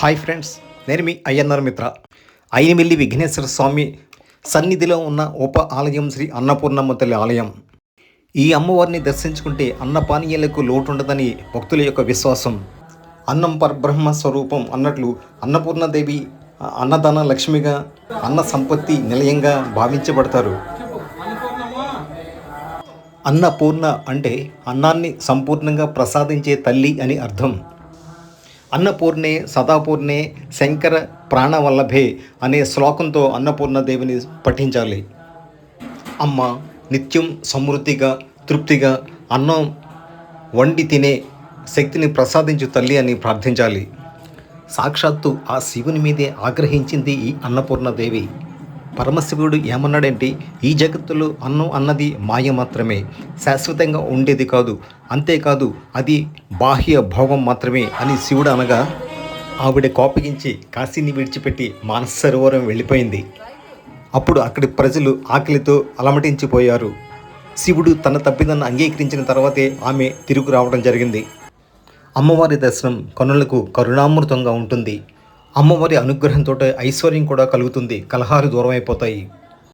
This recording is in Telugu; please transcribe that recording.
హాయ్ ఫ్రెండ్స్, నేను మీ అయ్యన్నర్ మిత్ర. అయినమిల్లి విఘ్నేశ్వర స్వామి సన్నిధిలో ఉన్న ఉప ఆలయం శ్రీ అన్నపూర్ణమ్మ తల్లి ఆలయం. ఈ అమ్మవారిని దర్శించుకుంటే అన్నపానీయాలకు లోటుండదని భక్తుల యొక్క విశ్వాసం. అన్నం పరబ్రహ్మ స్వరూపం అన్నట్లు అన్నపూర్ణదేవి అన్నదాన లక్ష్మిగా, అన్న సంపత్తి నిలయంగా భావించబడతారు. అన్నపూర్ణ అంటే అన్నాన్ని సంపూర్ణంగా ప్రసాదించే తల్లి అని అర్థం. అన్నపూర్ణే సదాపూర్ణే శంకర ప్రాణవల్లభే అనే శ్లోకంతో అన్నపూర్ణదేవిని పఠించాలి. అమ్మ నిత్యం సమృద్ధిగా, తృప్తిగా అన్నం వండి తినే శక్తిని ప్రసాదించు తల్లి అని ప్రార్థించాలి. సాక్షాత్తు ఆ శివుని మీదే ఆగ్రహించింది ఈ అన్నపూర్ణదేవి. పరమశివుడు ఏమన్నాడంటే, ఈ జగత్తులో అన్నం అన్నది మాయ మాత్రమే, శాశ్వతంగా ఉండేది కాదు, అంతేకాదు అది బాహ్య భోగం మాత్రమే అని శివుడు అనగా, ఆవిడ కోపగించి కాశీని విడిచిపెట్టి మానస సరోవరం వెళ్ళిపోయింది. అప్పుడు అక్కడి ప్రజలు ఆకలితో అలమటించిపోయారు. శివుడు తన తప్పిదాన్ని అంగీకరించిన తర్వాతే ఆమె తిరుగు రావడం జరిగింది. అమ్మవారి దర్శనం కనులకు కరుణామృతంగా ఉంటుంది. అమ్మవారి అనుగ్రహంతో ఐశ్వర్యం కూడా కలుగుతుంది, కలహాలు దూరం అయిపోతాయి.